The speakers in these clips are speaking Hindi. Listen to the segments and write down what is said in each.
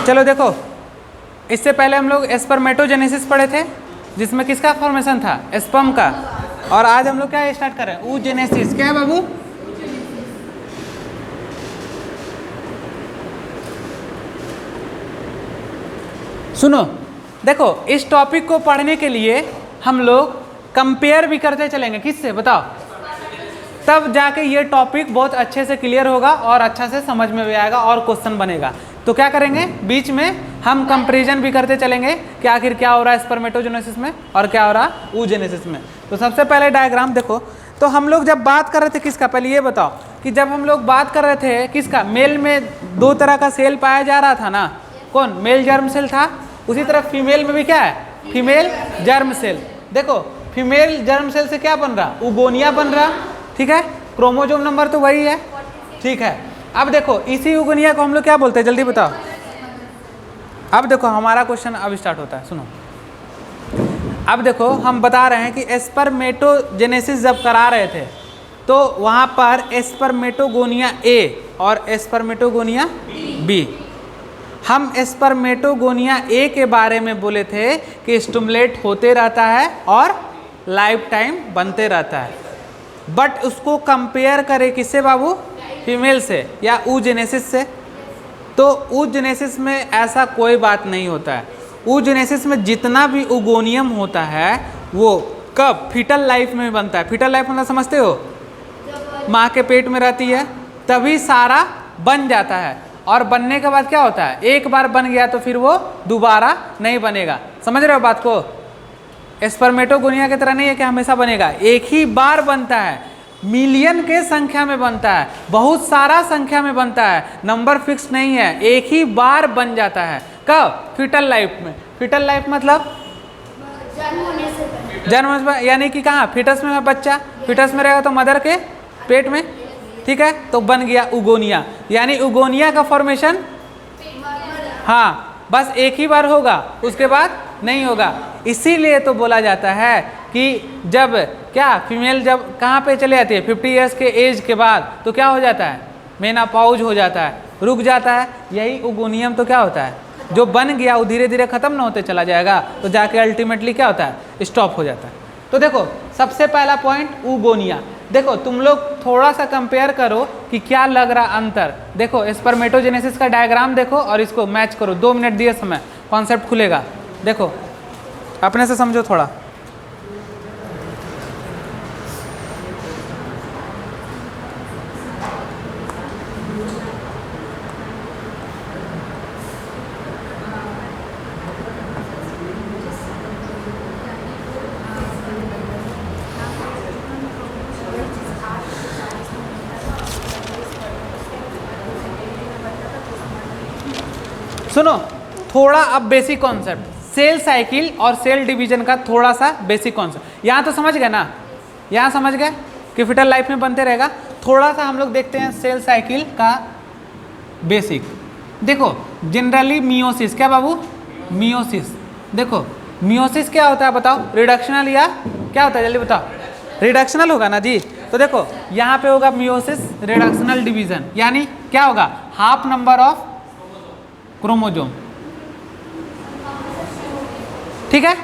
चलो देखो, इससे पहले हम लोग स्पर्मेटोजेनेसिस पढ़े थे, जिसमें किसका फॉर्मेशन था? स्पर्म का। और आज हम लोग क्या स्टार्ट कर रहे हैं? oogenesis। क्या है बाबू? सुनो, देखो इस टॉपिक को पढ़ने के लिए हम लोग कंपेयर भी करते चलेंगे। किससे बताओ? तब जाके ये टॉपिक बहुत अच्छे से क्लियर होगा और अच्छा से समझ में भी आएगा और क्वेश्चन बनेगा। तो क्या करेंगे, बीच में हम कंपैरिजन भी करते चलेंगे कि आखिर क्या हो रहा है स्पर्मेटोजेनेसिस में और क्या हो रहा है oogenesis में। तो सबसे पहले डायग्राम देखो। तो हम लोग जब बात कर रहे थे किसका, पहले ये बताओ कि जब हम लोग बात कर रहे थे किसका, मेल में दो तरह का सेल पाया जा रहा था ना, कौन? मेल जर्म सेल था। उसी तरह फीमेल में भी क्या है? Female germ cell. देखो फीमेल जर्म सेल से क्या बन रहा? उगोनिया बन रहा, ठीक है। क्रोमोजोम नंबर तो वही है, ठीक है। अब देखो इसी उगोनिया को हम लोग क्या बोलते हैं, जल्दी बताओ। अब देखो हमारा क्वेश्चन अब स्टार्ट होता है, सुनो। अब देखो हम बता रहे हैं कि स्पर्मेटोजेनेसिस जब करा रहे थे तो वहाँ पर स्पर्मेटोगोनिया ए और स्पर्मेटोगोनिया बी। हम स्पर्मेटोगोनिया ए के बारे में बोले थे कि स्टिमुलेट होते रहता है और लाइफ टाइम बनते रहता है, बट उसको कंपेयर करें किससे बाबू? फीमेल से या oogenesis से। तो oogenesis में ऐसा कोई बात नहीं होता है। oogenesis में जितना भी उगोनियम होता है वो कब? फीटल लाइफ में बनता है। फीटल लाइफ मतलब समझते हो? माँ के पेट में रहती है तभी सारा बन जाता है, और बनने के बाद क्या होता है? एक बार बन गया तो फिर वो दोबारा नहीं बनेगा। समझ रहे हो बात को? स्पर्मेटोगोनिया की तरह नहीं है कि हमेशा बनेगा, एक ही बार बनता है। मिलियन के संख्या में बनता है, बहुत सारा संख्या में बनता है, नंबर फिक्स नहीं है, एक ही बार बन जाता है। कब? फीटल लाइफ में। फीटल लाइफ मतलब जन्म, यानी कि कहाँ? फीटस में है बच्चा, फीटस में रहेगा तो मदर के पेट में, ठीक है। तो बन गया उगोनिया, यानी उगोनिया का फॉर्मेशन हाँ बस एक ही बार होगा, उसके बाद नहीं होगा। इसीलिए तो बोला जाता है कि जब क्या फीमेल जब कहाँ पे चले जाती है? 50 ईयर्स के एज के बाद तो क्या हो जाता है? मेनापॉज हो जाता है, रुक जाता है। यही उगोनियम तो क्या होता है? जो बन गया वो धीरे धीरे खत्म ना होते चला जाएगा, तो जाके अल्टीमेटली क्या होता है? स्टॉप हो जाता है। तो देखो सबसे पहला पॉइंट उगोनिया। देखो तुम लोग थोड़ा सा कंपेयर करो कि क्या लग रहा अंतर। देखो स्पर्मेटोजेनेसिस का डायग्राम देखो और इसको मैच करो। 2 मिनट दिए समय, कॉन्सेप्ट खुलेगा। देखो अपने से समझो थोड़ा। सुनो थोड़ा अब बेसिक कॉन्सेप्ट, सेल साइकिल और सेल डिवीजन का थोड़ा सा बेसिक कॉन्सेप्ट। यहाँ तो समझ गए ना? यहाँ समझ गए कि फीटल लाइफ में बनते रहेगा। थोड़ा सा हम लोग देखते हैं सेल साइकिल का बेसिक। देखो जनरली मियोसिस, क्या बाबू? मियोसिस। देखो मियोसिस क्या होता है बताओ? रिडक्शनल या क्या होता है, जल्दी बताओ। रिडक्शनल होगा ना जी। तो देखो यहाँ पे होगा मियोसिस रिडक्शनल डिवीजन, यानी क्या होगा? हाफ नंबर ऑफ क्रोमोजोम, ठीक है।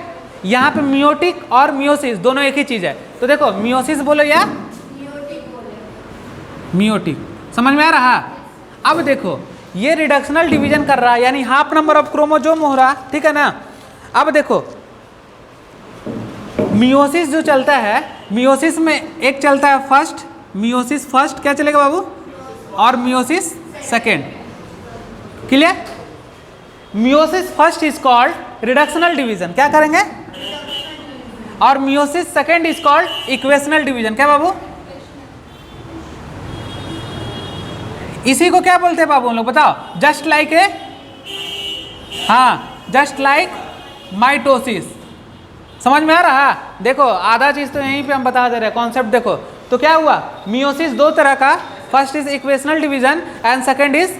यहाँ पे मियोटिक और मियोसिस दोनों एक ही चीज है। तो देखो मियोसिस बोलो या मियोटिक, समझ में आ रहा? अब देखो ये रिडक्शनल डिवीजन कर रहा है, यानी हाफ नंबर ऑफ क्रोमोजोम हो रहा, ठीक है ना। अब देखो मियोसिस जो चलता है, मियोसिस में एक चलता है फर्स्ट, मियोसिस फर्स्ट क्या चलेगा बाबू? और meiosis second, clear? Meiosis first is called reductional division, क्या करेंगे? और meiosis second is called equational division, क्या बाबू? इसी को क्या बोलते हैं बाबू हम लोग बताओ? जस्ट लाइक ए, हाँ जस्ट लाइक माइटोसिस। समझ में आ रहा? देखो आधा चीज तो यहीं पे हम बता दे रहे हैं, कॉन्सेप्ट देखो। तो क्या हुआ? मियोसिस दो तरह का, first is equational division and second is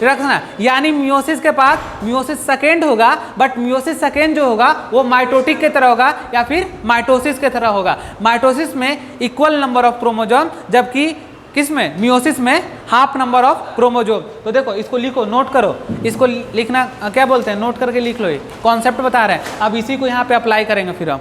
reductional. यानी मियोसिस के पास मियोसिस सेकेंड होगा, बट मियोसिस सेकेंड जो होगा वो माइटोटिक की तरह होगा या फिर माइटोसिस की तरह होगा। माइटोसिस में इक्वल नंबर ऑफ क्रोमोसोम, जबकि किस में? मियोसिस में हाफ नंबर ऑफ क्रोमोजोम। तो देखो इसको लिखो, नोट करो, इसको लिखना क्या बोलते हैं, नोट करके लिख लो, ये कॉन्सेप्ट बता रहे हैं। अब इसी को यहाँ पे अप्लाई करेंगे फिर हम।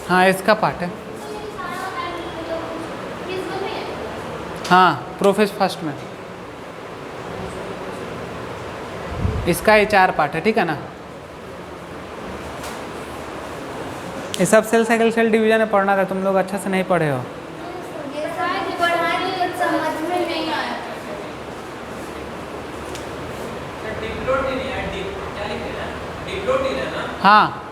हाँ इसका पार्ट है। हाँ प्रोफेज फर्स्ट में इसका ही 4 पार्ट है, ठीक है ना। ये सब सेल साइकिल सेल डिवीजन में पढ़ना था, तुम लोग अच्छा से नहीं पढ़े हो। हाँ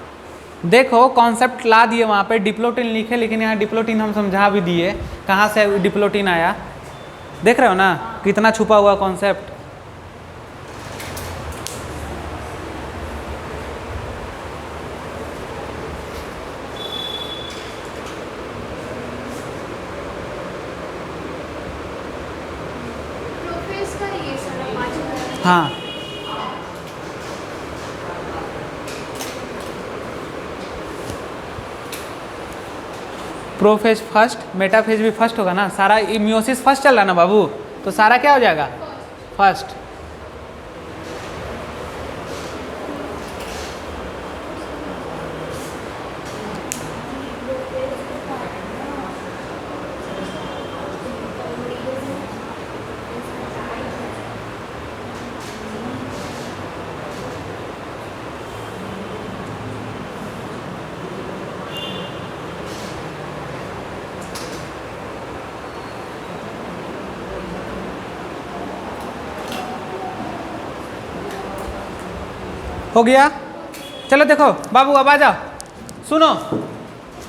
देखो कॉन्सेप्ट ला दिए वहाँ पे, डिप्लोटिन लिखे, लेकिन यहाँ डिप्लोटिन हम समझा भी दिए कहाँ से डिप्लोटिन आया। देख रहे हो ना कितना छुपा हुआ कॉन्सेप्ट। हाँ प्रोफेज फर्स्ट, मेटाफेज भी फर्स्ट होगा ना, सारा मियोसिस फर्स्ट चल रहा ना बाबू, तो सारा क्या हो जाएगा फर्स्ट। हो गया। चलो देखो बाबू अब आ जाओ, सुनो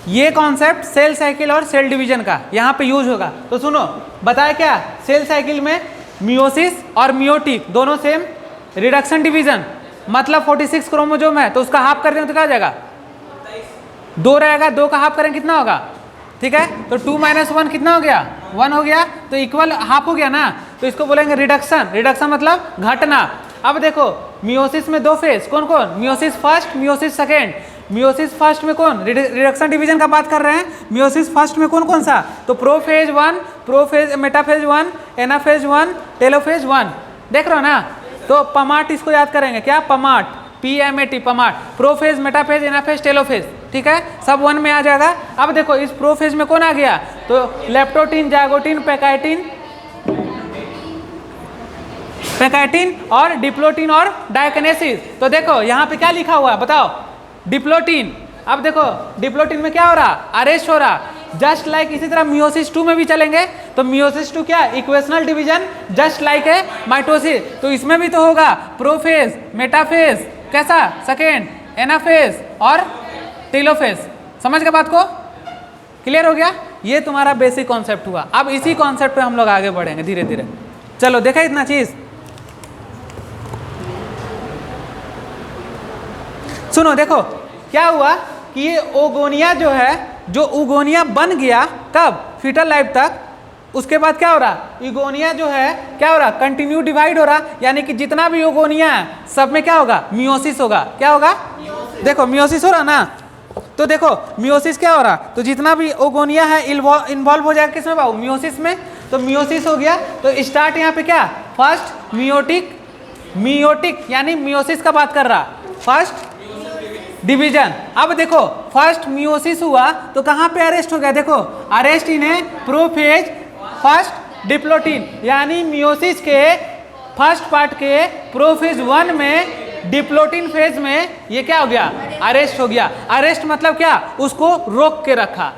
ये कॉन्सेप्ट सेल साइकिल और सेल डिवीजन का यहाँ पे यूज होगा। तो सुनो बताया क्या, सेल साइकिल में मियोसिस और मियोटिक दोनों सेम, रिडक्शन डिवीजन मतलब 46 क्रोमोजोम है तो उसका हाफ कर देंगे तो क्या हो जाएगा 2 रहेगा, 2 का हाफ करेंगे कितना होगा, ठीक है। तो 2 - 1 कितना हो गया 1 हो गया, तो इक्वल हाफ हो गया ना, तो इसको बोलेंगे रिडक्शन। रिडक्शन मतलब घटना। अब देखो मियोसिस में 2 फेज कौन कौन, meiosis first meiosis second. Meiosis first में कौन, रिडक्शन डिवीजन का बात कर रहे हैं, मियोसिस फर्स्ट में कौन कौन सा, तो prophase 1, prophase metaphase 1, anaphase 1, telophase 1, देख रहे हो ना। तो पमाट इसको याद करेंगे, क्या पमाट, PMAT पमाट, प्रोफेज मेटाफेज एनाफेज टेलोफेज, ठीक है सब 1 में आ जाएगा। अब देखो इस प्रोफेज में कौन आ गया, तो लेप्टोटिन, जाइगोटिन, पैकाइटिन और डिप्लोटिन और डायकिनेसिस। तो देखो यहाँ पे क्या लिखा हुआ है बताओ, डिप्लोटिन। अब देखो डिप्लोटिन में क्या हो रहा, अरेस्ट हो रहा, जस्ट लाइक इसी तरह मियोसिस 2 में भी चलेंगे। तो मियोसिस 2 क्या, इक्वेशनल डिवीजन जस्ट लाइक है माइटोसिस, तो इसमें भी तो होगा प्रोफेज मेटाफेज, कैसा सेकेंड, एनाफेज और टेलोफेज। समझ गए बात को, क्लियर हो गया। ये तुम्हारा बेसिक कॉन्सेप्ट हुआ। अब इसी कॉन्सेप्ट पे हम लोग आगे बढ़ेंगे धीरे धीरे। चलो देखा इतना चीज। सुनो देखो क्या हुआ कि ये ओगोनिया जो है, जो उगोनिया बन गया कब, फीटल लाइफ तक, उसके बाद क्या हो रहा, इगोनिया जो है क्या हो रहा, कंटिन्यू डिवाइड हो रहा, यानी कि जितना भी ओगोनिया है सब में क्या होगा, मियोसिस होगा। क्या होगा, देखो मियोसिस हो रहा ना, तो देखो मियोसिस क्या हो रहा, तो जितना भी ओगोनिया है इन्वॉल्व हो जाएगा किसमें बाबू, मियोसिस में। तो मियोसिस हो गया, तो स्टार्ट यहाँ पे क्या, फर्स्ट मियोटिक यानी मियोसिस का बात कर रहा, फर्स्ट डिवीजन। अब देखो फर्स्ट मियोसिस हुआ तो कहाँ पे अरेस्ट हो गया, देखो अरेस्ट इन ए प्रोफेज फर्स्ट डिप्लोटिन, यानी मियोसिस के फर्स्ट पार्ट के प्रोफेज 1 में डिप्लोटिन फेज में ये क्या हो गया, अरेस्ट हो गया। अरेस्ट मतलब क्या, उसको रोक के रखा,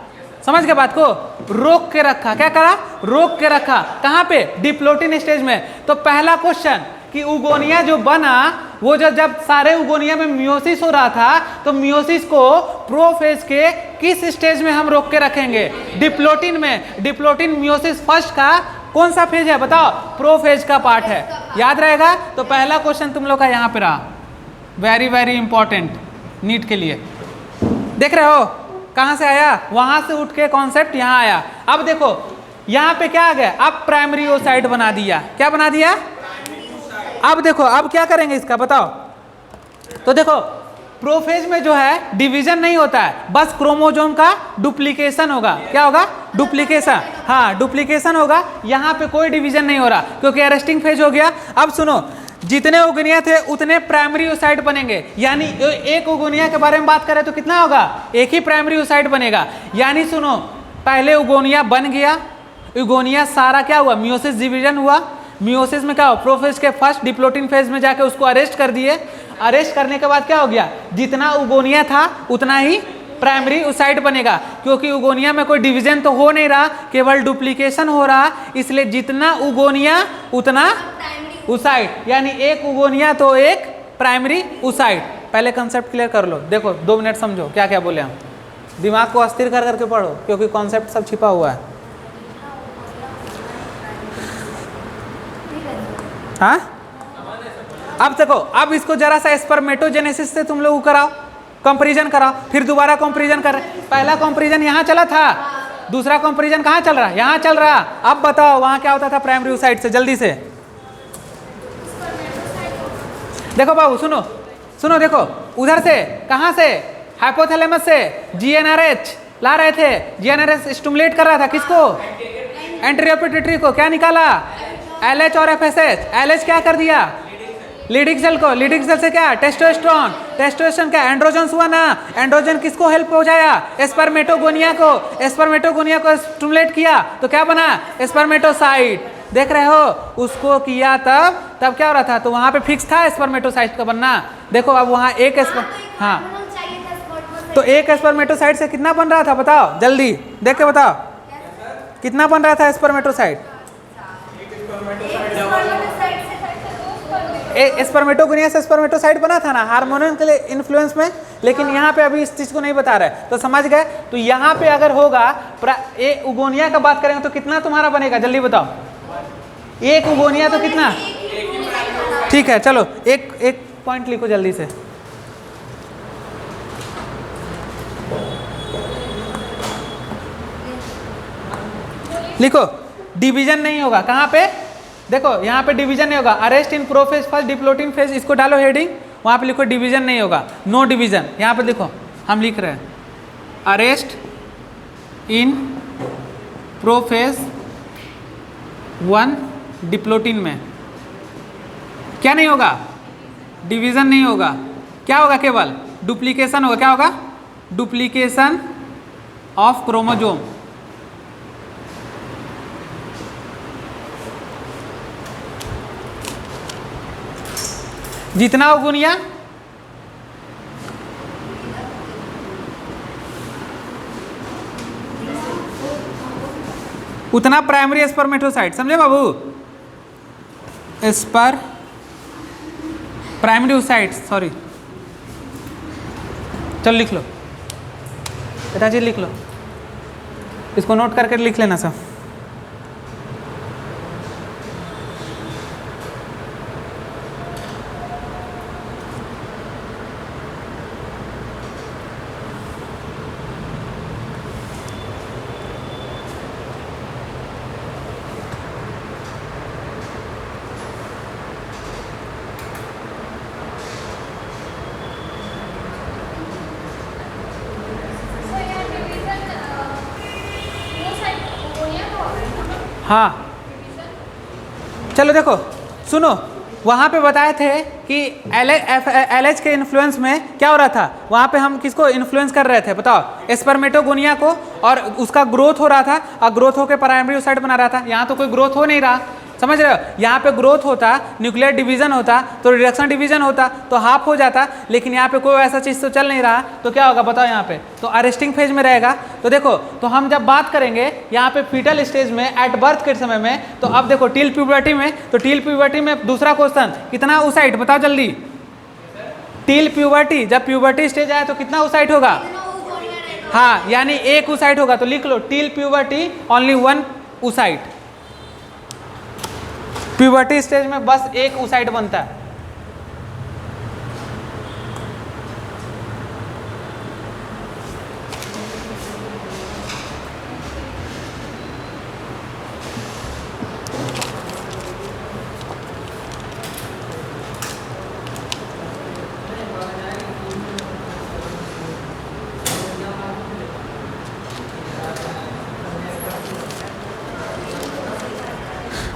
समझ गए बात को, रोक के रखा, क्या करा, रोक के रखा, कहाँ पे, डिप्लोटिन स्टेज में। तो पहला क्वेश्चन कि उगोनिया जो बना वो जब सारे उगोनिया में मियोसिस हो रहा था, तो मियोसिस को प्रोफेज के किस स्टेज में हम रोक के रखेंगे, डिप्लोटिन में। डिप्लोटिन मियोसिस फर्स्ट का कौन सा फेज है बताओ, प्रोफेज का पार्ट है, याद रहेगा। तो पहला क्वेश्चन तुम लोग का यहाँ पे रहा, वेरी वेरी इंपॉर्टेंट नीट के लिए। देख रहे हो कहाँ से आया, वहां से उठ के कॉन्सेप्ट यहाँ आया। अब देखो यहाँ पे क्या आ गया, अब प्राइमरी ओसाइट बना दिया, क्या बना दिया। अब देखो अब क्या करेंगे इसका बताओ, तो देखो प्रोफेज में जो है डिवीजन नहीं होता है, बस क्रोमोसोम का डुप्लीकेशन होगा। क्या होगा, डुप्लीकेशन, हाँ डुप्लीकेशन होगा, यहाँ पे कोई डिवीजन नहीं हो रहा क्योंकि अरेस्टिंग फेज हो गया। अब सुनो, जितने उगोनिया थे उतने प्राइमरी ओसाइट बनेंगे, यानी एक उगोनिया के बारे में बात करें तो कितना होगा, एक ही प्राइमरी ओसाइट बनेगा। यानी सुनो, पहले उगोनिया बन गया, उगोनिया सारा क्या हुआ, मियोसिस डिवीजन हुआ, मियोसिस में क्या हो, प्रोफेज के फर्स्ट डिप्लोटिन फेज में जाके उसको अरेस्ट कर दिए। अरेस्ट करने के बाद क्या हो गया, जितना उगोनिया था उतना ही प्राइमरी ओसाइट बनेगा, क्योंकि उगोनिया में कोई डिवीजन तो हो नहीं रहा, केवल डुप्लीकेशन हो रहा, इसलिए जितना उगोनिया उतना ओसाइट, यानी एक उगोनिया तो एक प्राइमरी ओसाइट। पहले कंसेप्ट क्लियर कर लो, देखो 2 मिनट समझो क्या क्या बोले हम, दिमाग को अस्थिर कर करके पढ़ो क्योंकि कॉन्सेप्ट सब छिपा हुआ है। हाँ अब देखो, अब इसको जरा सा स्पर्मेटोजेनेसिस से तुम लोग कराओ, कंपैरिजन कराओ, फिर दोबारा कंपैरिजन कर। पहला कंपैरिजन यहाँ चला था, दूसरा कंपैरिजन कहाँ चल रहा, यहाँ चल रहा। अब बताओ वहाँ क्या होता था प्राइमरी ओसाइट से, जल्दी से देखो बाबू, सुनो सुनो, देखो उधर से कहाँ से, हाइपोथैलेमस से जीएनआरएच ला रहे थे, जीएनआरएच स्टिमुलेट कर रहा था किसको, एंटीरियर पिट्यूटरी को, क्या निकाला, एलएच और एफएसएच। एलएच क्या कर दिया, लीडिंग सेल को, लीडिंग सेल से क्या, टेस्टोस्टेरोन, टेस्टोस्टेरोन क्या, एंड्रोजन हुआ ना, एंड्रोजन किसको हेल्प पहुंचाया, स्पर्मेटोगोनिया को, स्पर्मेटोगोनिया को स्टिमुलेट किया तो क्या बना, स्पर्मेटोसाइट। देख रहे हो, उसको किया तब क्या हो रहा था, तो वहां पे फिक्स था स्पर्मेटोसाइट का बनना। देखो अब वहां एक हाँ, तो एक स्पर्मेटोसाइट से कितना बन रहा था बताओ, जल्दी देख के बताओ कितना बन रहा था स्पर्मेटोसाइट। स्पर्मेटोगोनिया से स्पर्मेटोसाइट बना था ना, हार्मोन के लिए इन्फ्लुएंस में, लेकिन यहाँ पे अभी इस चीज को नहीं बता रहे, तो समझ गए। तो यहाँ पे अगर होगा उगोनिया का बात करेंगे तो कितना तुम्हारा बनेगा, जल्दी बताओ, एक उगोनिया तो कितना, ठीक है चलो एक पॉइंट लिखो जल्दी से, लिखो डिवीजन नहीं होगा, कहाँ पे देखो यहाँ पे डिवीजन नहीं होगा, अरेस्ट इन प्रोफेज फर्स्ट डिप्लोटिन फेज, इसको डालो हेडिंग, वहाँ पे लिखो डिवीजन नहीं होगा, नो डिवीजन। यहाँ पे देखो हम लिख रहे हैं अरेस्ट इन प्रोफेज 1 डिप्लोटिन में क्या नहीं होगा, डिवीजन नहीं होगा, क्या होगा, केवल डुप्लीकेशन होगा। क्या होगा, डुप्लीकेशन ऑफ क्रोमोसोम। जितना उगोनिया उतना प्राइमरी स्पर्मेटोसाइट, समझे बाबू, प्राइमरी ओसाइट, सॉरी चलो लिख लो, पिताजी लिख लो, इसको नोट करके लिख लेना सब। हाँ चलो देखो सुनो, वहाँ पे बताए थे कि LH के इन्फ्लुएंस में क्या हो रहा था, वहाँ पे हम किसको इन्फ्लुएंस कर रहे थे बताओ, स्पर्मेटोगोनिया को, और उसका ग्रोथ हो रहा था और ग्रोथ होकर प्राइमरी ओसाइट बना रहा था। यहाँ तो कोई ग्रोथ हो नहीं रहा, समझ रहे हो, यहाँ पे ग्रोथ होता, न्यूक्लियर डिवीजन होता तो रिडक्शन डिवीजन होता तो हाफ हो जाता, लेकिन यहाँ पे कोई ऐसा चीज़ तो चल नहीं रहा, तो क्या होगा बताओ, यहाँ पे तो अरेस्टिंग फेज में रहेगा। तो देखो, तो हम जब बात करेंगे यहाँ पे फीटल स्टेज में एट बर्थ के समय में, तो अब देखो टिल प्यूबर्टी में, तो टिल प्यूबर्टी में दूसरा क्वेश्चन, कितना ओसाइट बताओ जल्दी, टिल प्यूबर्टी, जब प्यूबर्टी स्टेज आया तो कितना ओसाइट होगा, हाँ यानी एक ओसाइट होगा, तो लिख लो till puberty only one oocyte, puberty stage में बस एक ओसाइट बनता है।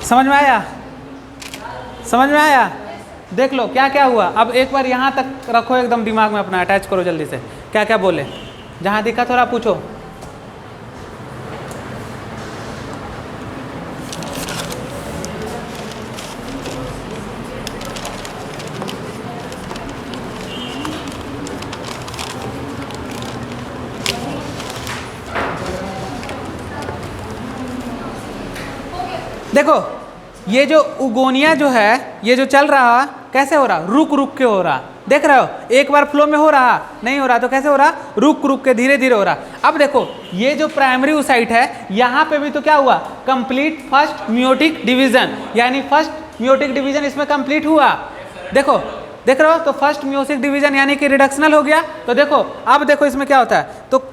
समझ में आया, समझ में आया, देख लो क्या क्या हुआ। अब एक बार यहाँ तक रखो, एकदम दिमाग में अपना अटैच करो जल्दी से, क्या क्या बोले, जहाँ दिखा थोड़ा पूछो। देखो ये जो उगोनिया जो है, ये जो चल रहा कैसे हो रहा, रुक रुक के हो रहा, देख रहे हो, एक बार फ्लो में हो रहा नहीं हो रहा, तो कैसे हो रहा, रुक रुक के धीरे धीरे हो रहा। अब देखो ये जो प्राइमरी ओसाइट है, यहाँ पे भी तो क्या हुआ, कंप्लीट फर्स्ट मियोटिक डिवीजन, यानी फर्स्ट मियोटिक डिवीजन इसमें कंप्लीट हुआ। देखो देख रहे हो, तो फर्स्ट मियोटिक डिवीजन यानी कि रिडक्शनल हो गया। तो देखो अब देखो इसमें क्या होता है, तो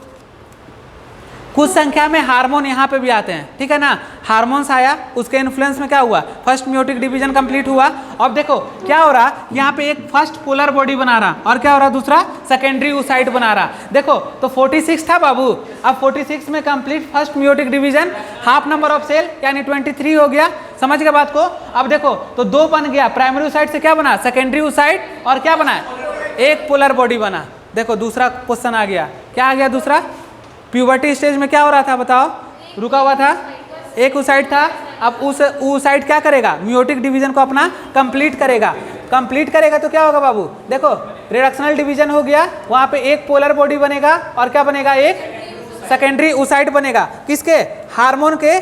कुछ संख्या में हार्मोन यहाँ पे भी आते हैं, ठीक है ना, हार्मोन्स आया, उसके इन्फ्लुएंस में क्या हुआ, फर्स्ट मियोटिक डिवीजन कंप्लीट हुआ। अब देखो क्या हो रहा, यहाँ पे एक फर्स्ट पोलर बॉडी बना रहा, और क्या हो रहा, दूसरा सेकेंडरी ओसाइट बना रहा। देखो तो 46 था बाबू, अब 46 में complete first meiotic division, half number of cell यानी 23 हो गया। समझ गए बात को। अब देखो तो दो बन गया, प्राइमरी ओसाइट से क्या बना, सेकेंडरी ओसाइट, और क्या बना, एक पोलर बॉडी बना। देखो दूसरा क्वेश्चन आ गया, क्या आ गया दूसरा, प्यूबर्टी स्टेज में क्या हो रहा था बताओ, रुका हुआ था, एक ओसाइट था, अब उस ओसाइट क्या करेगा, मियोटिक डिवीजन को अपना कंप्लीट करेगा, कंप्लीट करेगा तो क्या होगा बाबू, देखो रिडक्शनल डिवीजन हो गया, वहाँ पे एक पोलर बॉडी बनेगा, और क्या बनेगा, एक सेकेंडरी ओसाइट बनेगा, किसके, हार्मोन के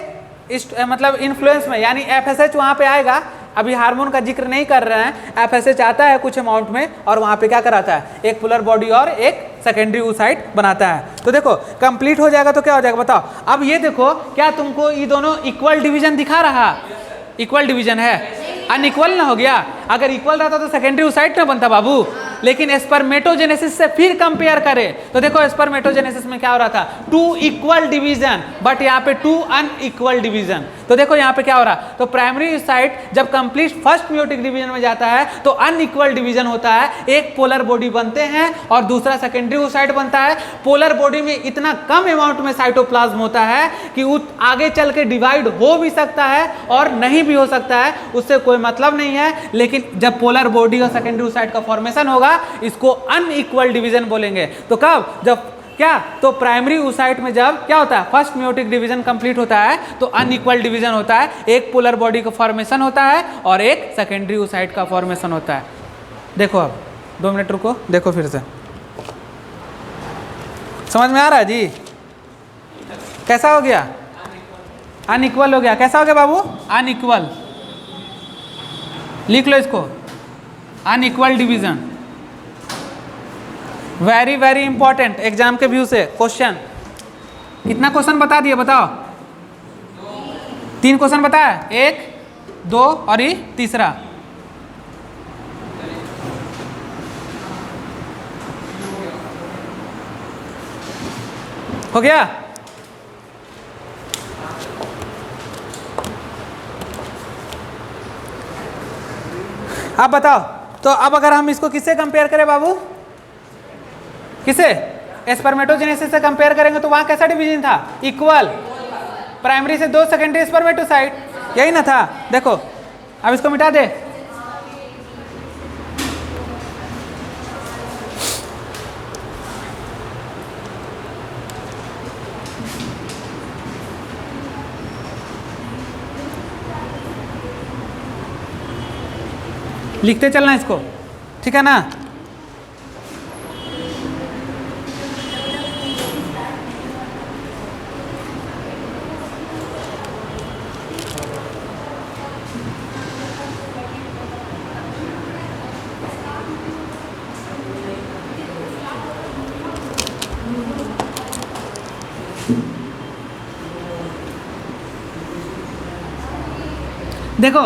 मतलब इन्फ्लुएंस में, यानी FSH वहाँ पे आएगा। अभी हार्मोन का जिक्र नहीं कर रहे हैं, FSH आता है कुछ अमाउंट में, और वहाँ पे क्या कराता है, एक पोलर बॉडी और एक सेकेंडरी ओसाइट बनाता है। तो देखो कंप्लीट हो जाएगा तो क्या हो जाएगा बताओ। अब ये देखो क्या तुमको ये दोनों इक्वल डिवीजन दिखा रहा, इक्वल डिवीजन है, अनइक्वल ना हो गया, अगर इक्वल रहता तो सेकेंडरी ओसाइट ना बनता बाबू। लेकिन स्पर्मेटोजेनेसिस से फिर कंपेयर करें तो देखो स्पर्मेटोजेनेसिस में क्या हो रहा था, 2 इक्वल डिवीजन, बट यहाँ पे 2 अनइक्वल डिवीजन। तो देखो यहाँ पे क्या हो रहा, तो प्राइमरी ओसाइट जब कंप्लीट फर्स्ट मियोटिक डिवीजन में जाता है तो अनइक्वल डिवीजन होता है, एक पोलर बॉडी बनते हैं और दूसरा सेकेंडरी ओसाइट बनता है। पोलर बॉडी में इतना कम अमाउंट में साइटोप्लाज्म होता है कि वो आगे चल के डिवाइड हो भी सकता है और नहीं भी हो सकता है, उससे कोई मतलब नहीं है। लेकिन जब पोलर बॉडी और सेकेंडरी ओसाइट का फॉर्मेशन होगा, इसको अनइक्वल डिवीजन बोलेंगे। तो कब, जब क्या, तो प्राइमरी ओसाइट में जब क्या होता है, फर्स्ट मियोटिक डिवीजन कंप्लीट होता है तो अनइक्वल डिवीजन होता है, एक पोलर बॉडी का फॉर्मेशन होता है और एक सेकेंडरी ओसाइट का फॉर्मेशन होता है। देखो अब 2 मिनट रुको, देखो फिर से समझ में आ रहा है जी, कैसा हो गया, अनइक्वल हो गया, कैसा हो गया बाबू, अनइक्वल, लिख लो इसको, unequal division. Very very important exam के व्यू से क्वेश्चन, कितना क्वेश्चन बता दिए बताओ? 3 क्वेश्चन बताया, 1, 2 और ये तीसरा। हो गया? आप बताओ। तो अब अगर हम इसको किससे कंपेयर करें बाबू? किसे? स्पर्मेटोजेनेसिस से कंपेयर करेंगे तो वहां कैसा डिवीजन था? इक्वल। प्राइमरी से 2, सेकेंडरी स्पर्मेटोसाइट, यही ना था? देखो अब इसको मिटा दे। लिखते चलना इसको, ठीक है ना? देखो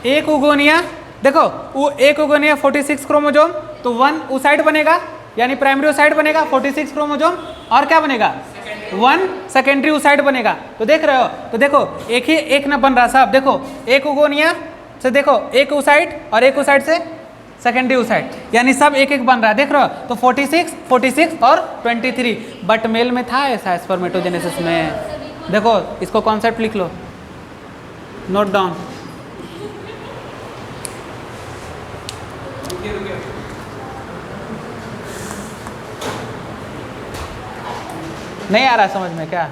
एक उगोनिया, देखो वो एक उगोनिया 46 क्रोमोजोम, तो 1 ओसाइट बनेगा, यानी प्राइमरी ओसाइट बनेगा 46 क्रोमोजोम, और क्या बनेगा? 1 सेकेंडरी ओसाइट बनेगा। तो देख रहे हो? तो देखो एक ही एक ना बन रहा साहब। देखो एक उगोनिया से देखो एक ओसाइट और एक ओसाइट से सेकेंडरी ओसाइट, यानी सब एक एक बन रहा है। देख रहे हो? तो 46, 46 और 23। बट मेल में था ऐसा स्पर्मेटोजेनेसिस में। देखो इसको कॉन्सेप्ट लिख लो, नोट डाउन। नहीं आ रहा समझ में क्या?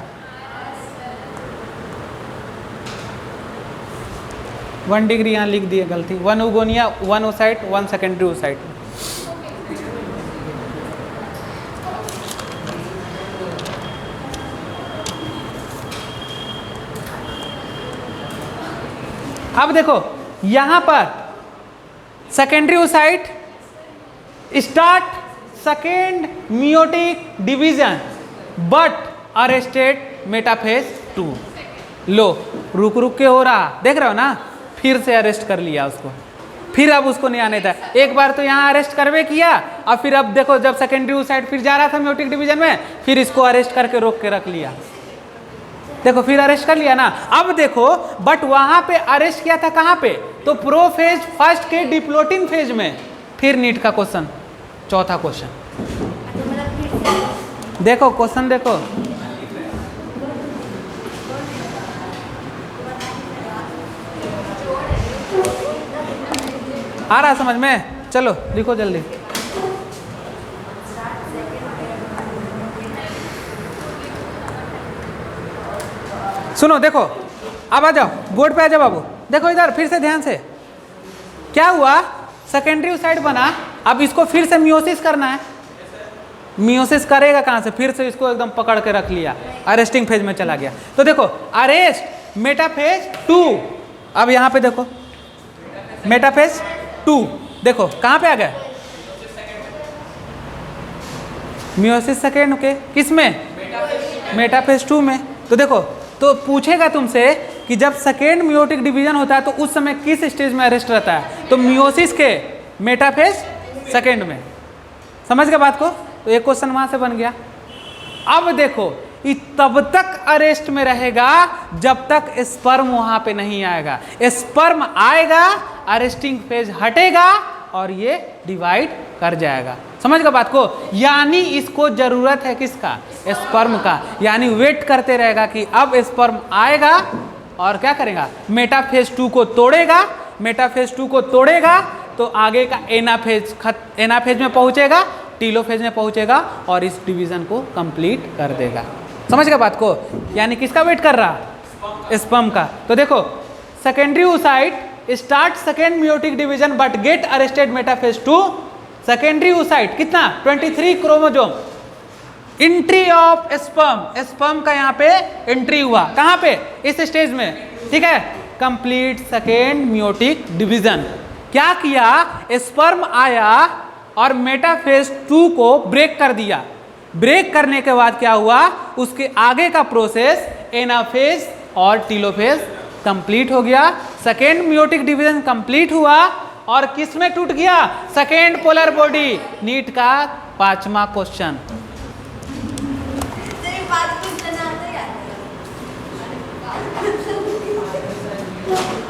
1 डिग्री यहाँ लिख दिए, गलती। 1 उगोनिया, 1 ओसाइट, 1 सेकेंडरी ओसाइट। अब देखो यहां पर secondary oocyte start second meiotic division but arrested metaphase 2। लो रुक रुक के हो रहा, देख रहे हो ना? फिर से अरेस्ट कर लिया उसको, फिर अब उसको नहीं आने था। एक बार तो यहाँ अरेस्ट करवे किया, और फिर अब देखो जब सेकेंडरी ओसाइट फिर जा रहा था मियोटिक डिवीजन में, फिर इसको अरेस्ट करके रोक के रख लिया। देखो फिर अरेस्ट कर लिया ना। अब देखो बट वहां पे अरेस्ट किया था कहां पे? तो प्रोफेज फर्स्ट के डिप्लोटिन फेज में। फिर नीट का क्वेश्चन, चौथा क्वेश्चन देखो, क्वेश्चन देखो। आ रहा समझ में? चलो लिखो जल्दी। सुनो देखो, अब आ जाओ बोर्ड पे, आ जाओ बाबू। देखो इधर फिर से ध्यान से, क्या हुआ? सेकेंडरी ओसाइट बना, अब इसको फिर से मियोसिस करना है। मियोसिस करेगा कहां से? फिर से इसको एकदम पकड़ के रख लिया, अरेस्टिंग फेज में चला गया। तो देखो अरेस्ट मेटाफेज 2। अब यहां पे देखो मेटाफेज 2, देखो कहां पे आ गया? मियोसिस सेकेंड के किस में? मेटाफेज 2 में। तो देखो, तो पूछेगा तुमसे कि जब सेकेंड मियोटिक डिवीजन होता है तो उस समय किस स्टेज में अरेस्ट रहता है? तो मियोसिस के मेटाफेज सेकेंड में। समझ गए बात को? तो एक क्वेश्चन वहां से बन गया। अब देखो ये तब तक अरेस्ट में रहेगा जब तक स्पर्म वहां पे नहीं आएगा। स्पर्म आएगा, अरेस्टिंग फेज हटेगा और ये डिवाइड कर जाएगा। समझ गए बात को? यानी इसको जरूरत है किसका? स्पर्म का। यानी वेट करते रहेगा कि अब स्पर्म आएगा और क्या करेगा? मेटाफेज 2 को तोड़ेगा। मेटाफेज 2 को तोड़ेगा तो आगे का एनाफेज में पहुंचेगा, टीलोफेज में पहुंचेगा और इस डिवीजन को कंप्लीट कर देगा। समझ गए बात को? यानी किसका वेट कर रहा? स्पर्म का। तो देखो secondary oocyte start second meiotic division but get arrested metaphase 2। Secondary oocyte कितना? 23 chromosome. Entry of sperm, sperm का यहाँ पे एंट्री हुआ। कहाँ पे? इस स्टेज में, ठीक है? Complete second meiotic division. क्या किया? स्पर्म आया और मेटाफेज 2 को ब्रेक कर दिया। ब्रेक करने के बाद क्या हुआ, उसके आगे का प्रोसेस एनाफेज और टीलोफेज कंप्लीट हो गया। सेकेंड मियोटिक डिवीजन कंप्लीट हुआ और किस में टूट गया, सेकेंड पोलर बॉडी। नीट का 5वां क्वेश्चन।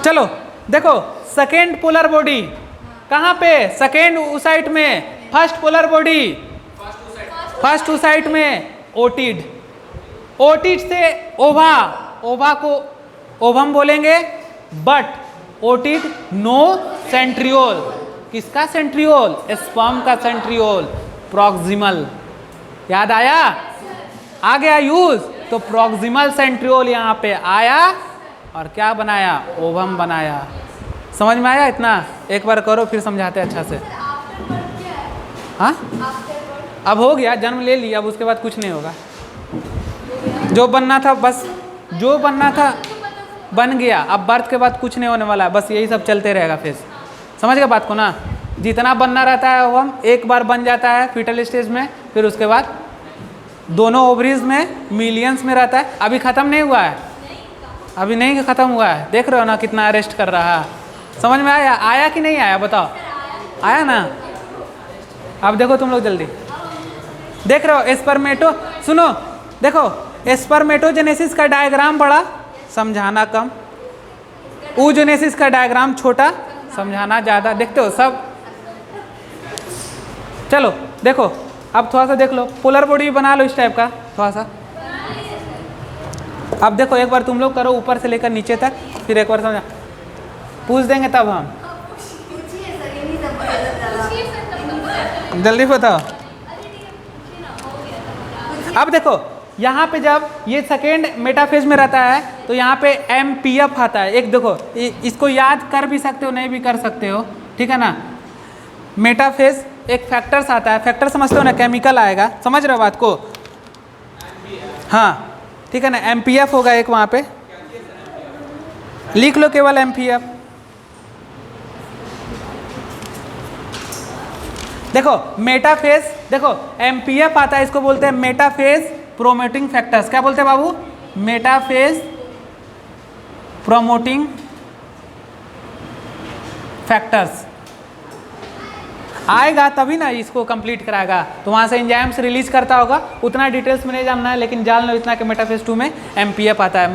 चलो देखो, सेकेंड पोलर बॉडी कहाँ पे, सेकेंड ऊसाइट में, first polar body first oocyte में ओटिड, ओटिड से ओवा, ओवा को ओवम बोलेंगे, बट ओटिड नो सेंट्रियोल। किसका सेंट्रियोल, स्पर्म का सेंट्रियोल, प्रॉक्सिमल। याद आया, आ गया यूज, तो प्रॉक्सिमल सेंट्रियोल यहाँ पे आया और क्या बनाया, ओवम बनाया। समझ में आया इतना, एक बार करो फिर समझाते अच्छा से। हाँ अब हो गया, जन्म ले लिया, अब उसके बाद कुछ नहीं होगा। जो बनना था बस, जो बनना था बन गया, अब बर्थ के बाद कुछ नहीं होने वाला है, बस यही सब चलते रहेगा। फिर समझ गए बात को ना, जितना बनना रहता है वो हम एक बार बन जाता है फीटल स्टेज में, फिर उसके बाद दोनों ओवरीज में मिलियंस में रहता है। अभी ख़त्म नहीं हुआ है, अभी नहीं ख़त्म हुआ है, देख रहे हो ना कितना अरेस्ट कर रहा है। समझ में आया, आया कि नहीं आया बताओ, आया ना। अब देखो तुम लोग जल्दी देख रहे हो, स्पर्मेटो, सुनो देखो, स्पर्मेटोजेनेसिस का डायग्राम बड़ा, समझाना कम, oogenesis का डायग्राम छोटा, समझाना ज़्यादा। देखते हो सब। चलो देखो, अब थोड़ा सा देख लो, पोलर बॉडी बना लो इस टाइप का थोड़ा सा। अब देखो एक बार तुम लोग करो ऊपर से लेकर नीचे तक, फिर एक बार समझा, पूछ देंगे तब हम। जल्दी बताओ। अब देखो यहाँ पे जब ये सेकेंड मेटाफेज में रहता है तो यहाँ पे MPF आता है। एक देखो, इसको याद कर भी सकते हो, नहीं भी कर सकते हो, ठीक है ना। मेटाफेज एक फैक्टर्स आता है, फैक्टर समझते हो ना, केमिकल आएगा, समझ रहे हो बात को। हाँ ठीक है ना, MPF होगा एक वहाँ पे, लिख लो केवल MPF। देखो मेटाफेज, देखो MPF आता है, इसको बोलते हैं मेटाफेज प्रोमोटिंग फैक्टर्स। क्या बोलते हैं बाबू, मेटाफेज प्रोमोटिंग फैक्टर्स। आएगा तभी ना इसको कंप्लीट कराएगा, तो वहाँ से एंजाइम्स रिलीज करता होगा। उतना डिटेल्स में नहीं जानना है, लेकिन जान लो इतना कि मेटाफेज 2 में MPF आता है,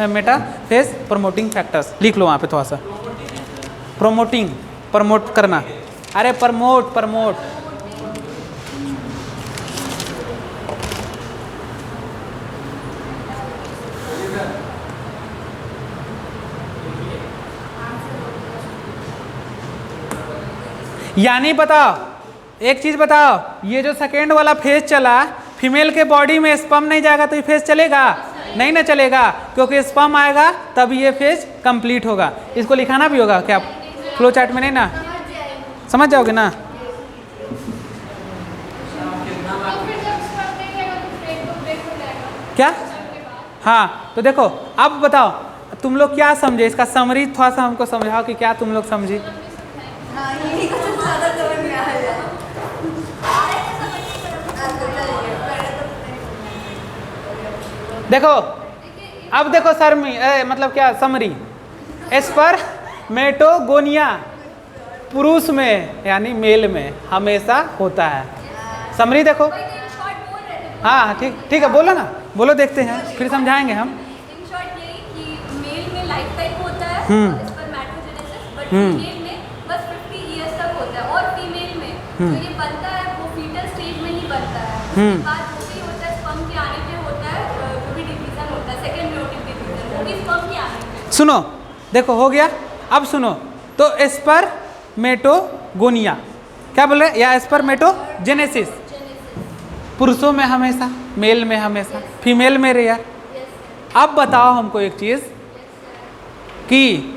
मेटाफेज प्रोमोटिंग फैक्टर्स। लिख लो वहाँ पे थोड़ा सा, प्रोमोटिंग, प्रमोट करना, अरे प्रमोट प्रमोट। यानी बताओ, एक चीज बताओ, ये जो सेकेंड वाला फेज चला, फीमेल के बॉडी में स्पर्म नहीं जाएगा तो ये फेज चलेगा नहीं ना चलेगा, क्योंकि स्पर्म आएगा तब ये फेज कंप्लीट होगा। इसको लिखाना भी होगा क्या, फ्लो चार्ट में नहीं ना, समझ जाओगे ना। क्या, हाँ तो देखो अब बताओ तुम लोग क्या समझे, इसका समरी थोड़ा सा हमको समझाओ कि क्या तुम लोग समझे। देखो अब देखो सर में मतलब क्या समरी, स्पर्मेटोगोनिया पुरुष में यानी मेल में हमेशा होता है। समरी देखो, हाँ ठीक ठीक है, बोलो ना, बोलो देखते हैं फिर समझाएंगे हम। इन शॉर्ट ये कि मेल में लाइफ टाइम होता है स्पर्मेटोजेनेसिस, बट फीमेल में बस 50 इयर्स तक होता है, और फीमेल में जो ये बनता है वो फीटल स्टेज में ही बनता है। उसके बाद वो भी होता है स्पर्म के आने पे होता है, जो भी डिवीजन होता है सेकंड मियोटिक डिवीजन, वो भी स्पर्म के आने पे। सुनो देखो हो गया, अब सुनो तो स्पर्मेटोगोनिया क्या बोल रहे, या स्पर्मेटोजेनेसिस पुरुषों में हमेशा, मेल में हमेशा, फीमेल में रेयर। अब बताओ हमको एक चीज कि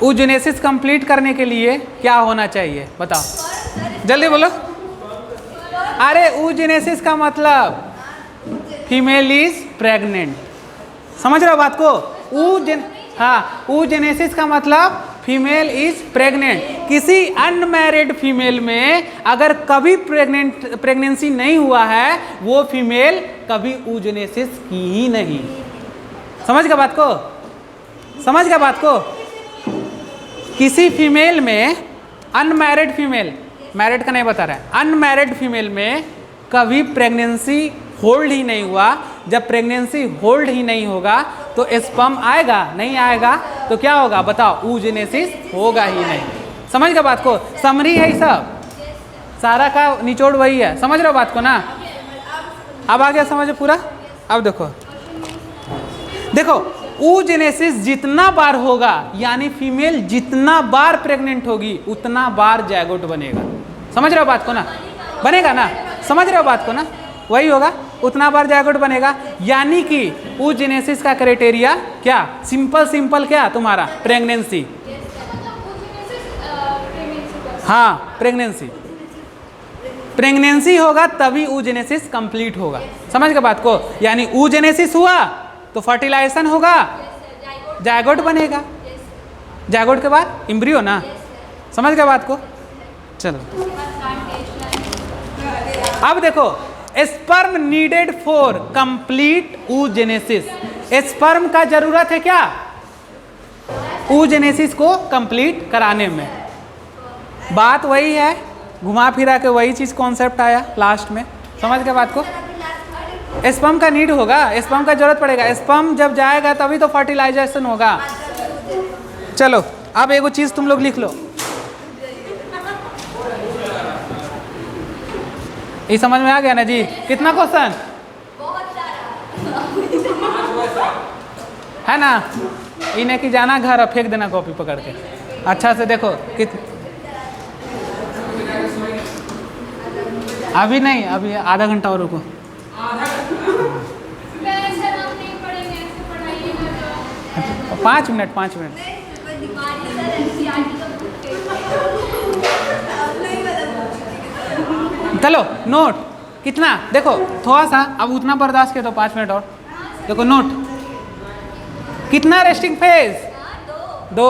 oogenesis कंप्लीट करने के लिए क्या होना चाहिए, बताओ जल्दी बोलो। अरे oogenesis का मतलब फीमेल इज प्रेग्नेंट, समझ रहे हो बात को। हाँ oogenesis का मतलब फीमेल इज प्रेग्नेंट। किसी अनमैरिड फीमेल में अगर कभी प्रेगनेंसी नहीं हुआ है, वो फीमेल कभी oogenesis की ही नहीं। समझ गया बात को? समझ गया बात को? किसी फीमेल में, अनमैरिड फीमेल, मैरिड का नहीं बता रहा है, अनमैरिड फीमेल में कभी प्रेगनेंसी होल्ड ही नहीं हुआ। जब प्रेगनेंसी होल्ड ही नहीं होगा तो स्पर्म आएगा? नहीं आएगा। तो क्या होगा बताओ? oogenesis होगा ही नहीं। समझ गए बात को? समरी है सब, सारा का निचोड़ वही है। समझ रहे हो बात को ना? अब आ गया समझो पूरा? अब देखो देखो, oogenesis जितना बार होगा, यानी फीमेल जितना बार प्रेग्नेंट होगी उतना बार जायगोट बनेगा। समझ रहे हो बात को ना? बनेगा ना? समझ रहे हो बात को ना? वही होगा, उतना बार जायगोट बनेगा। यानी कि oogenesis का क्राइटेरिया क्या? सिंपल क्या तुम्हारा? प्रेगनेंसी। हाँ, प्रेगनेंसी होगा तभी oogenesis कंप्लीट होगा। समझ गए बात को? यानी oogenesis हुआ तो फर्टिलाइजेशन होगा, जायगोट बनेगा, जायगोट के बाद एम्ब्रियो ना। समझ गए बात को? चलो अब देखो, sperm needed for complete oogenesis। Sperm का जरूरत है क्या? oogenesis को कंप्लीट कराने में। बात वही है, घुमा फिरा के वही चीज कॉन्सेप्ट आया लास्ट में। समझ गए बात को? स्पर्म का नीड होगा, स्पर्म का जरूरत पड़ेगा। स्पर्म जब जाएगा तभी तो फर्टिलाइजेशन होगा। चलो अब एगो चीज तुम लोग लिख लो, ये समझ में आ गया ना जी? कितना क्वेश्चन है ना? इन्हें कि जाना घर और फेंक देना कॉपी पकड़ के। अच्छा से देखो अभी नहीं, अभी आधा घंटा और रुको। 5 मिनट 5 मिनट। चलो नोट कितना देखो, थोड़ा सा अब उतना बर्दाश्त किया तो 5 मिनट और देखो। नोट कितना रेस्टिंग फेज? 2।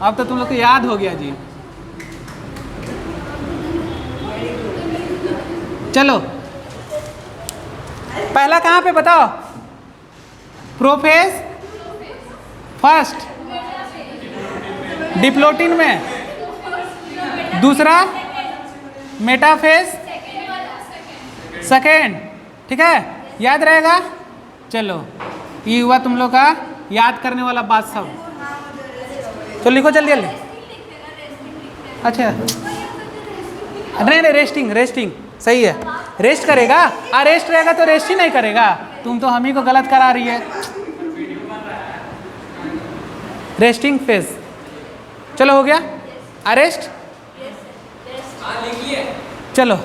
अब तो तुम लोग को याद हो गया जी। चलो पहला कहाँ पे बताओ? प्रोफेज फर्स्ट, डिप्लोटिन में दूसरा, मेटाफेज सेकेंड। ठीक है, याद रहेगा? चलो ये हुआ तुम लोग का याद करने वाला बात सब। तो लिखो जल्दी जल्दी। अच्छा नहीं रेस्टिंग सही है। रेस्ट करेगा, अरेस्ट रहेगा तो रेस्ट ही नहीं करेगा। तुम तो हम ही को गलत करा रही है। रेस्टिंग फेज, चलो हो गया। अरेस्ट, चलो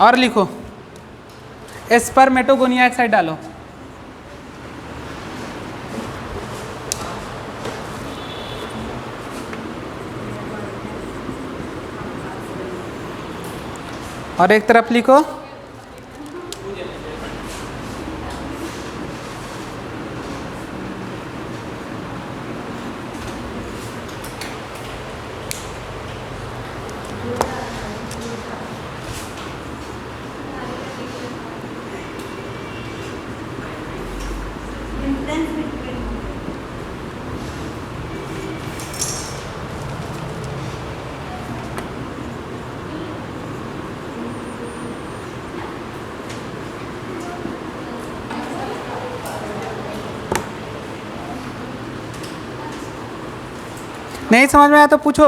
और लिखो। स्पर्मेटोगोनिया एक साइड डालो। और एक तरफ लिखो नहीं समझ में आया तो पूछो।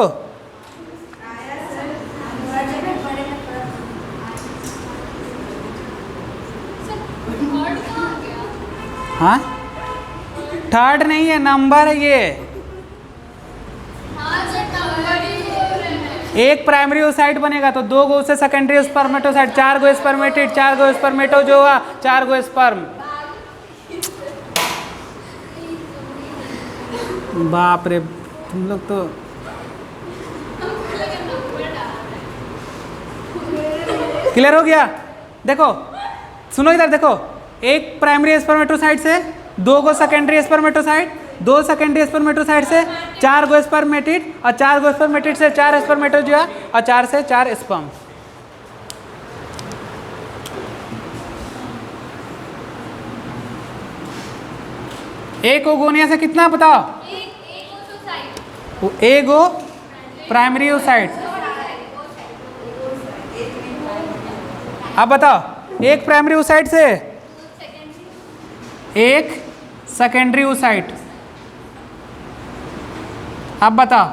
हाँ थर्ड नहीं है, नंबर है ये। एक प्राइमरी ओसाइट बनेगा तो 2 गो उससे सेकेंडरी स्पर्मेटोसाइट, 4 गो स्पर्मेटिड, 4 गो स्पर्मेटो जो हुआ, 4 गो स्पर्म। बाप रे तुम लोग तो क्लियर हो गया? देखो सुनो इधर देखो, एक प्राइमरी स्पर्मेटोसाइट से 2 गो सेकेंडरी स्पर्मेटोसाइट, 2 सेकेंडरी स्पर्मेटोसाइट से 4 गो स्पर्मेटिड, और 4 गो स्पर्मेटिड से 4 स्पर्मेटोजुआ, और 4 से 4 स्पर्म। एक ओगोनिया से कितना बताओ? एगो प्राइमरी ओसाइट। अब बताओ, एक प्राइमरी ओसाइट से एक सेकेंडरी ओसाइट। अब बताओ,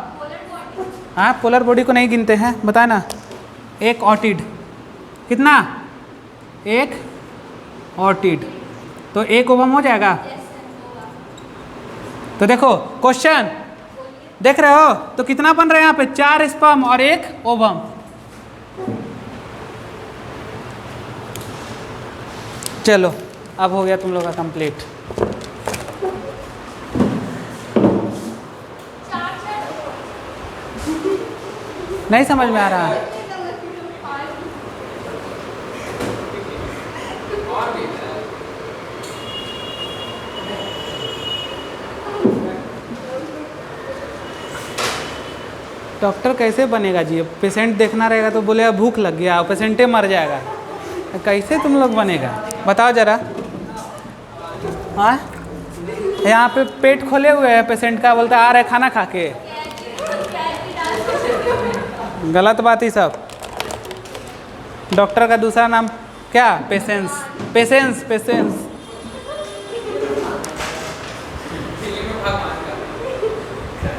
हाँ पोलर बॉडी को नहीं गिनते हैं, बताए ना। एक ऑटिड, कितना? एक ऑटिड, तो एक ओवम हो जाएगा। तो देखो क्वेश्चन देख रहे हो, तो कितना बन रहा है यहाँ पे? 4 स्पर्म और 1 ओवम। चलो अब हो गया तुम लोग का कंप्लीट। नहीं समझ में आ रहा है? डॉक्टर कैसे बनेगा जी? पेशेंट देखना रहेगा तो बोलेगा भूख लग गया, पेशेंटे मर जाएगा। कैसे तुम लोग बनेगा बताओ जरा। हाँ, यहाँ पे पेट खोले हुए है पेशेंट का, बोलता आ रहा है खाना खा के। गलत बात ही सब। डॉक्टर का दूसरा नाम क्या? पेशेंस। Patience, patience.